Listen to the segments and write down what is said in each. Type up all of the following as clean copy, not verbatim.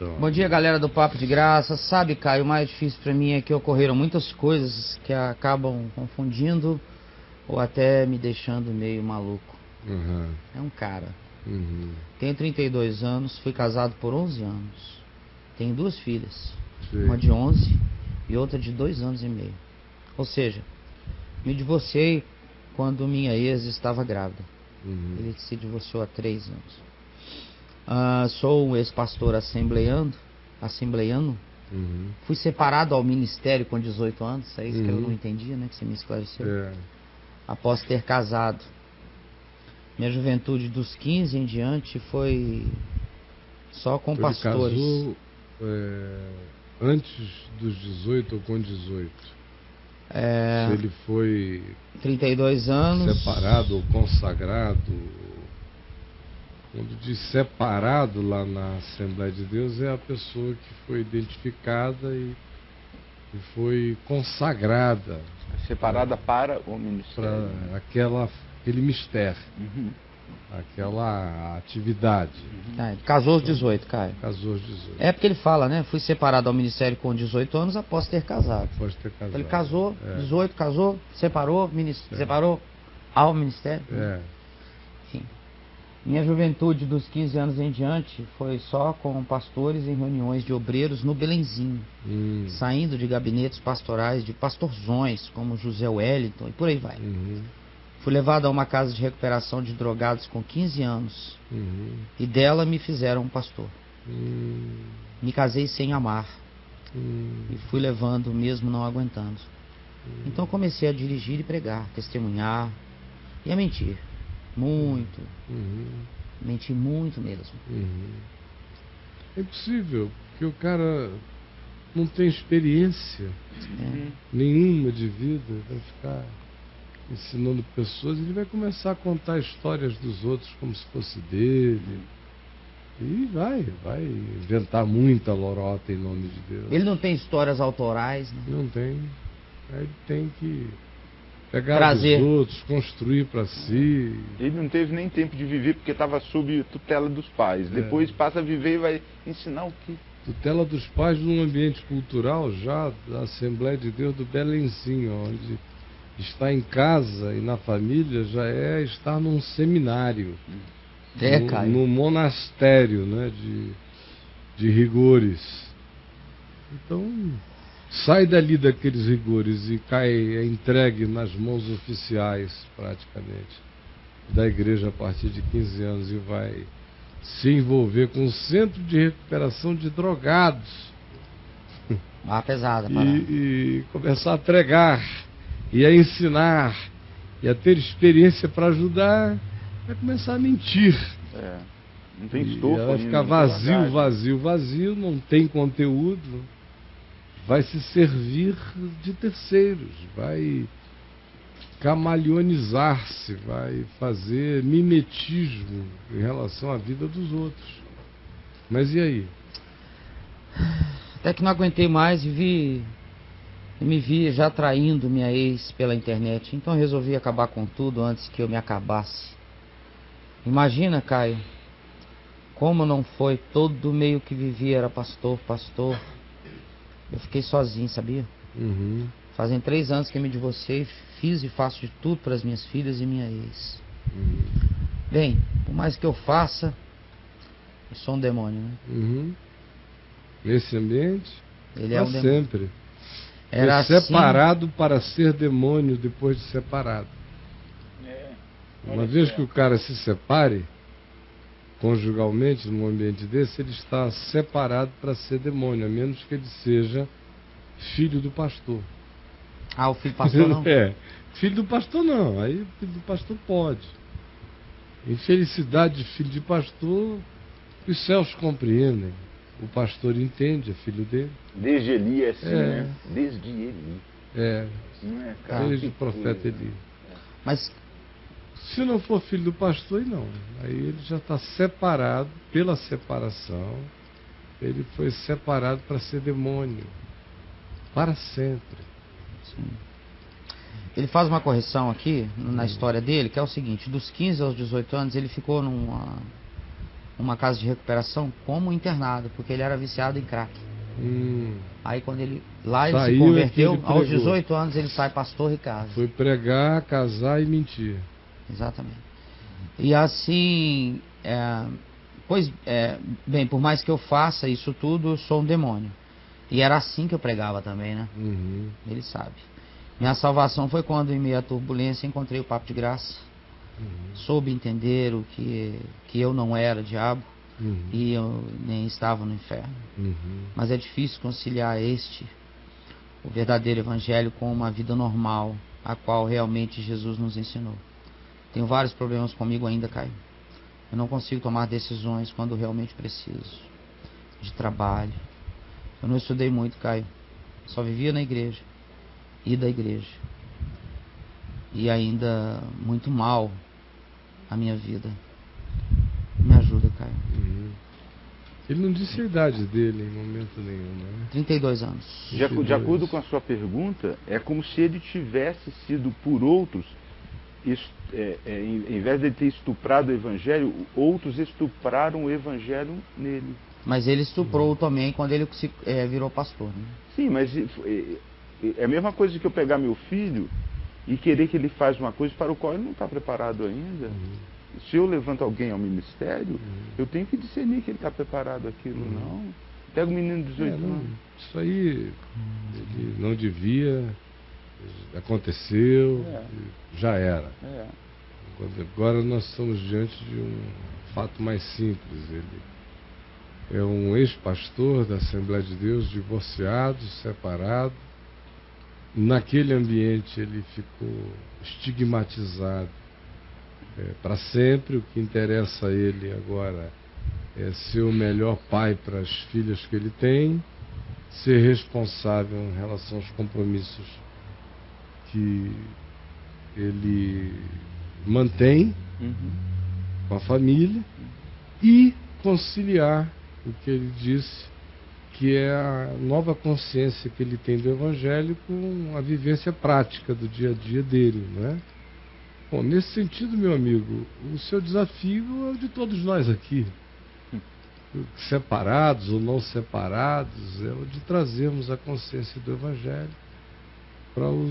Bom dia, galera do Papo de Graça. Sabe, Caio, o mais difícil pra mim é que ocorreram muitas coisas que acabam confundindo ou até me deixando meio maluco. É um cara. Tenho 32 anos, fui casado por 11 anos. Tenho duas filhas, uma de 11 e outra de 2 anos e meio. Ou seja, me divorciei quando minha ex estava grávida. Ele se divorciou há 3 anos. Sou um ex-pastor assembleiano. Fui separado ao ministério com 18 anos. É isso que eu não entendia, né? Que você me esclareceu. Após ter casado. Minha juventude dos 15 em diante foi só com pastores. Ele casou antes dos 18 ou com 18? Se ele foi 32 anos. separado ou consagrado. Quando diz separado lá na Assembleia de Deus, é a pessoa que foi identificada e foi consagrada. Separada para o ministério. Para aquele mistério, aquela atividade. Ele casou aos 18, Caio. Casou aos 18. É porque ele fala, né? Fui separado ao ministério com 18 anos após ter casado. Após ter casado. Ele casou, 18, casou, separou, separou ao ministério. Enfim. Minha juventude dos 15 anos em diante foi só com pastores em reuniões de obreiros no Belenzinho, saindo de gabinetes pastorais de pastorzões como José Wellington e por aí vai. Fui levado a uma casa de recuperação de drogados com 15 anos e dela me fizeram um pastor. Me casei sem amar e fui levando mesmo não aguentando. Então comecei a dirigir e pregar, testemunhar e a mentir. Muito. Menti muito mesmo. É impossível, porque o cara não tem experiência nenhuma de vida, vai ficar ensinando pessoas, ele vai começar a contar histórias dos outros como se fosse dele. E vai inventar muita lorota em nome de Deus. Ele não tem histórias autorais, né? Não tem. Aí ele tem que pegar dos outros, construir para si. Ele não teve nem tempo de viver porque estava sob tutela dos pais. Depois passa a viver e vai ensinar o quê? Tutela dos pais num ambiente cultural já da Assembleia de Deus do Belenzinho, onde estar em casa e na família já é estar num seminário, num monastério, né, de rigores. Então sai dali daqueles rigores e é entregue nas mãos oficiais, praticamente, da igreja a partir de 15 anos e vai se envolver com o Centro de Recuperação de Drogados. Pesada, e começar a pregar, e a ensinar, e a ter experiência para ajudar, vai começar a mentir. Não tem estofo. Vai ficar vazio, não tem conteúdo. Vai se servir de terceiros, vai camaleonizar-se, vai fazer mimetismo em relação à vida dos outros. Mas e aí? Até que não aguentei mais e me vi já traindo minha ex pela internet. Então eu resolvi acabar com tudo antes que eu me acabasse. Imagina, Caio, como não foi todo meio que vivia era pastor. Eu fiquei sozinho, sabia? Fazem 3 anos que me divorciei, fiz e faço de tudo para as minhas filhas e minha ex. Bem, por mais que eu faça, eu sou um demônio, né? Nesse ambiente, ele é um demônio. Sempre. Era separado assim, para ser demônio depois de separado. Uma vez que o cara se separe conjugalmente num ambiente desse, ele está separado para ser demônio, a menos que ele seja filho do pastor. O filho do pastor não? Filho do pastor não, aí filho do pastor pode. Infelicidade de filho de pastor, os céus compreendem. O pastor entende, é filho dele. Desde Eli é assim, né? Desde Eli. Não é, desde o profeta Eli. Mas se não for filho do pastor, não. Aí ele já está separado, pela separação, ele foi separado para ser demônio. Para sempre. Sim. Ele faz uma correção aqui na história dele, que é o seguinte: dos 15 aos 18 anos ele ficou uma casa de recuperação como internado, porque ele era viciado em crack. Aí quando ele se converteu, aos 18 anos ele sai pastor e casa. Foi pregar, casar e mentir. Exatamente. E assim, bem, por mais que eu faça isso tudo, eu sou um demônio. E era assim que eu pregava também, né? Ele sabe. Minha salvação foi quando, em meio à turbulência, encontrei o papo de graça. Soube entender o que eu não era diabo. E eu nem estava no inferno. Mas é difícil conciliar o verdadeiro evangelho, com uma vida normal, a qual realmente Jesus nos ensinou. Tenho vários problemas comigo ainda, Caio. Eu não consigo tomar decisões quando realmente preciso. De trabalho. Eu não estudei muito, Caio. Só vivia na igreja. E da igreja. E ainda muito mal a minha vida. Me ajuda, Caio. Ele não disse a idade dele em momento nenhum, né? 32 anos. De acordo com a sua pergunta, é como se ele tivesse sido por outros, em vez de ele ter estuprado o evangelho, outros estupraram o evangelho nele. Mas ele estuprou também quando ele virou pastor, né? Sim, mas é a mesma coisa que eu pegar meu filho e querer que ele faça uma coisa para o qual ele não está preparado ainda. Se eu levanto alguém ao ministério, eu tenho que discernir que ele está preparado aquilo, não. Pega um menino de 18 anos. Isso aí ele não devia, aconteceu, já era. Agora nós estamos diante de um fato mais simples. Ele é um ex-pastor da Assembleia de Deus, divorciado, separado. Naquele ambiente ele ficou estigmatizado para sempre. O que interessa a ele agora é ser o melhor pai para as filhas que ele tem, ser responsável em relação aos compromissos que ele mantém com a família e conciliar o que ele disse, que é a nova consciência que ele tem do Evangelho com a vivência prática do dia a dia dele, não é? Bom, nesse sentido, meu amigo, o seu desafio é o de todos nós aqui, separados ou não separados, é o de trazermos a consciência do Evangelho para o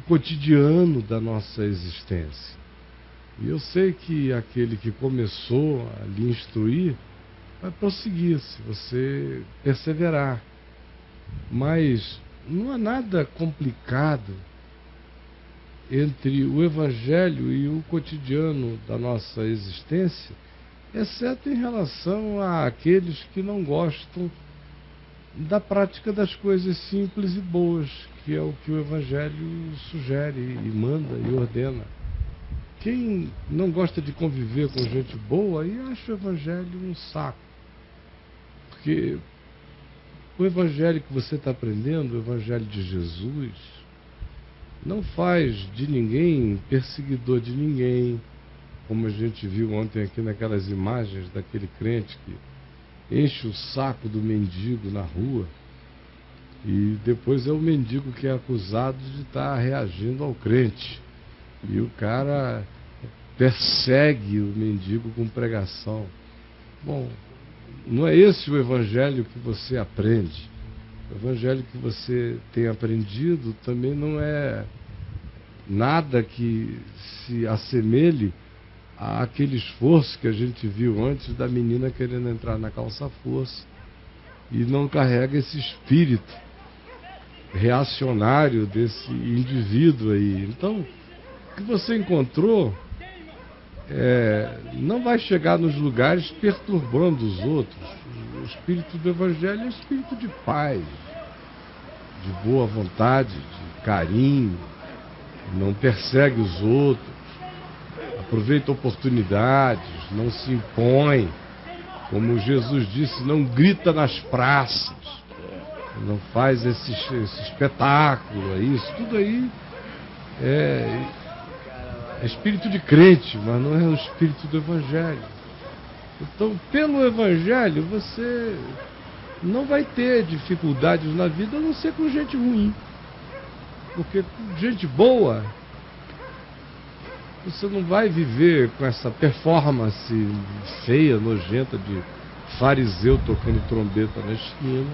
cotidiano da nossa existência. E eu sei que aquele que começou a lhe instruir vai prosseguir, se você perseverar. Mas não há nada complicado entre o Evangelho e o cotidiano da nossa existência, exceto em relação àqueles que não gostam da prática das coisas simples e boas, que é o que o Evangelho sugere e manda e ordena. Quem não gosta de conviver com gente boa, aí acha o Evangelho um saco. Porque o Evangelho que você está aprendendo, o Evangelho de Jesus, não faz de ninguém perseguidor de ninguém, como a gente viu ontem aqui naquelas imagens daquele crente que enche o saco do mendigo na rua e depois é o mendigo que é acusado de estar reagindo ao crente. E o cara persegue o mendigo com pregação. Bom, não é esse o Evangelho que você aprende. O Evangelho que você tem aprendido também não é nada que se assemelhe àquele esforço que a gente viu antes da menina querendo entrar na calça-força, e não carrega esse espírito reacionário desse indivíduo aí. Então, o que você encontrou não vai chegar nos lugares perturbando os outros. O espírito do Evangelho é espírito de paz, de boa vontade, de carinho, não persegue os outros, aproveita oportunidades, não se impõe, como Jesus disse, não grita nas praças, não faz esse espetáculo, isso tudo aí é espírito de crente, mas não é o espírito do Evangelho. Então, pelo Evangelho, você não vai ter dificuldades na vida, a não ser com gente ruim. Porque gente boa Você não vai viver com essa performance feia, nojenta de fariseu tocando trombeta na esquina.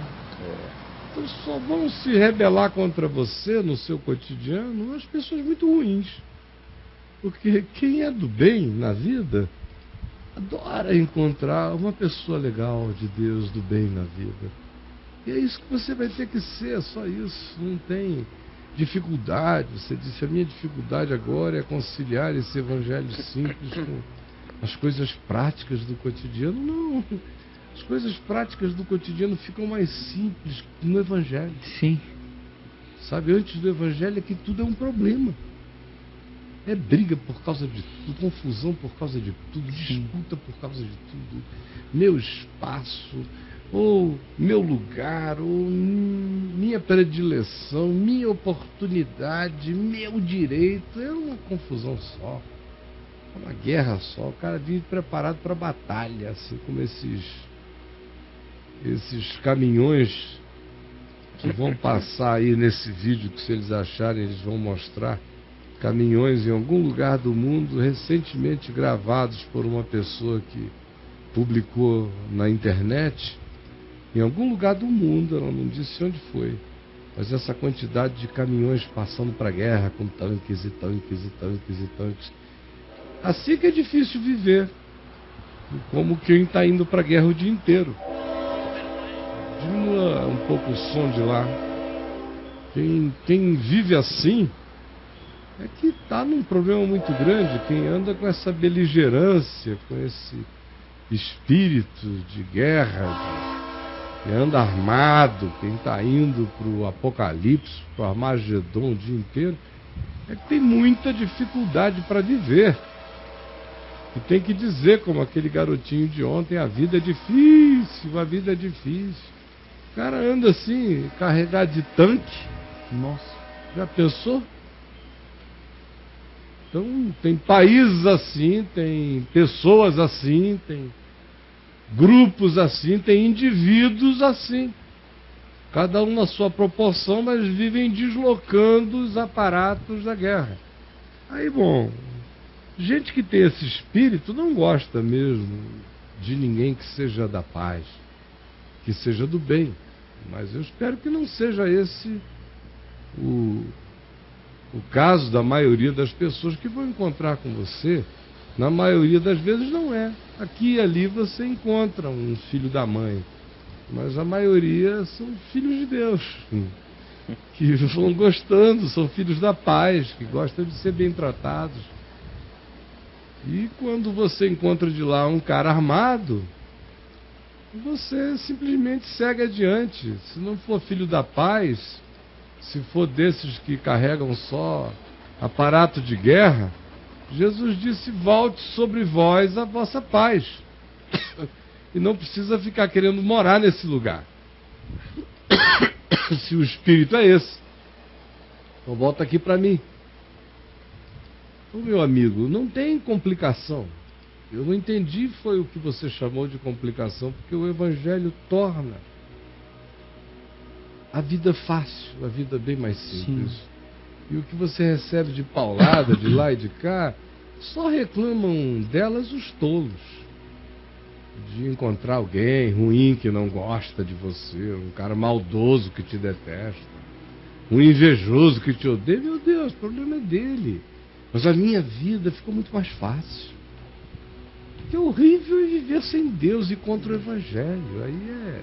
Então só vão se rebelar contra você no seu cotidiano as pessoas muito ruins. Porque quem é do bem na vida adora encontrar uma pessoa legal de Deus, do bem na vida. E é isso que você vai ter que ser, só isso. Não tem dificuldade. Você disse, a minha dificuldade agora é conciliar esse evangelho simples com as coisas práticas do cotidiano. Não. As coisas práticas do cotidiano ficam mais simples no evangelho. Sim. Sabe, antes do evangelho é que tudo é um problema. É briga por causa de tudo, confusão por causa de tudo, disputa por causa de tudo. Meu espaço, ou meu lugar, ou minha predileção, minha oportunidade, meu direito. É uma confusão só. É uma guerra só. O cara vive preparado para batalha, assim como esses caminhões que vão passar aí nesse vídeo, que se eles acharem eles vão mostrar. Caminhões em algum lugar do mundo, recentemente gravados por uma pessoa que publicou na internet, em algum lugar do mundo, ela não disse onde foi, mas essa quantidade de caminhões passando para a guerra com tanques e tanques e tanques e tanques. Assim que é difícil viver, como quem está indo para a guerra o dia inteiro. Diminua um pouco o som de lá. Quem vive assim é que está num problema muito grande. Quem anda com essa beligerância, com esse espírito de guerra, quem anda armado, quem está indo para o Apocalipse, para o Armagedon o dia inteiro, é que tem muita dificuldade para viver. E tem que dizer, como aquele garotinho de ontem, a vida é difícil, a vida é difícil. O cara anda assim, carregado de tanque. Nossa. Já pensou? Então, tem países assim, tem pessoas assim, tem grupos assim, tem indivíduos assim. Cada um na sua proporção, mas vivem deslocando os aparatos da guerra. Aí, bom, gente que tem esse espírito não gosta mesmo de ninguém que seja da paz, que seja do bem. Mas eu espero que não seja esse o caso da maioria das pessoas que vão encontrar com você. Na maioria das vezes não é. Aqui e ali você encontra um filho da mãe, mas a maioria são filhos de Deus, que vão gostando, são filhos da paz, que gostam de ser bem tratados. E quando você encontra de lá um cara armado, você simplesmente segue adiante. Se não for filho da paz, se for desses que carregam só aparato de guerra, Jesus disse, volte sobre vós a vossa paz. E não precisa ficar querendo morar nesse lugar. Se o espírito é esse. Então volta aqui para mim. Então, meu amigo, não tem complicação. Eu não entendi foi o que você chamou de complicação, porque o Evangelho torna a vida fácil, a vida bem mais simples. Sim. E o que você recebe de paulada, de lá e de cá, só reclamam delas os tolos. De encontrar alguém ruim que não gosta de você, um cara maldoso que te detesta, um invejoso que te odeia. Meu Deus, o problema é dele. Mas a minha vida ficou muito mais fácil. Que horrível é viver sem Deus e contra o Evangelho. Aí é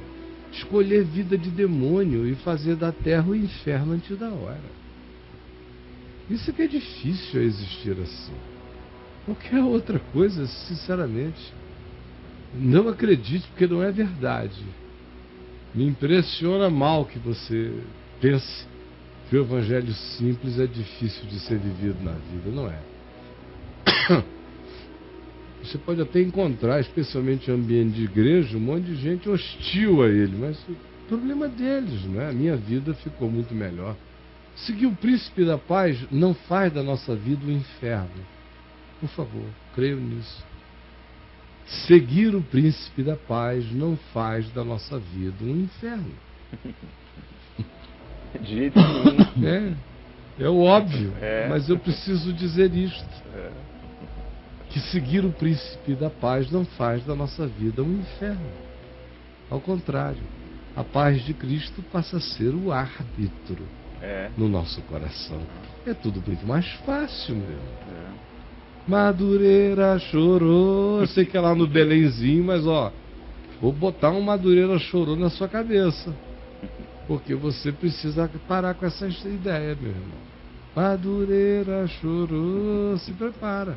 escolher vida de demônio e fazer da terra o inferno antes da hora. Isso que é difícil existir assim. Qualquer outra coisa, sinceramente, não acredite, porque não é verdade. Me impressiona mal que você pense que o Evangelho simples é difícil de ser vivido na vida. Não é. Você pode até encontrar, especialmente em ambiente de igreja, um monte de gente hostil a ele, mas o problema é deles, não é? A minha vida ficou muito melhor. Seguir o príncipe da paz não faz da nossa vida um inferno. Por favor, creio nisso. Seguir o príncipe da paz não faz da nossa vida um inferno. De jeito nenhum. É o óbvio, mas eu preciso dizer isto. que seguir o príncipe da paz não faz da nossa vida um inferno. Ao contrário, a paz de Cristo passa a ser o árbitro no nosso coração. É tudo muito mais fácil, meu. Madureira chorou. Eu sei que é lá no Belenzinho, mas ó, vou botar um Madureira chorou na sua cabeça. Porque você precisa parar com essa ideia, meu irmão. Madureira chorou, se prepara.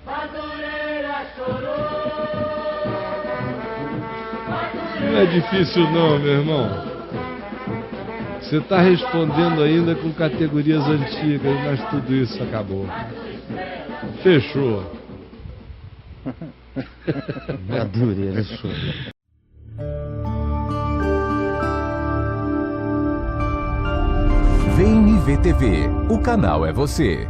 Madureira chorou. Não é difícil não, meu irmão. Você está respondendo ainda com categorias antigas, mas tudo isso acabou. Fechou. Madureira chorou. Vem me ver TV. O canal é você.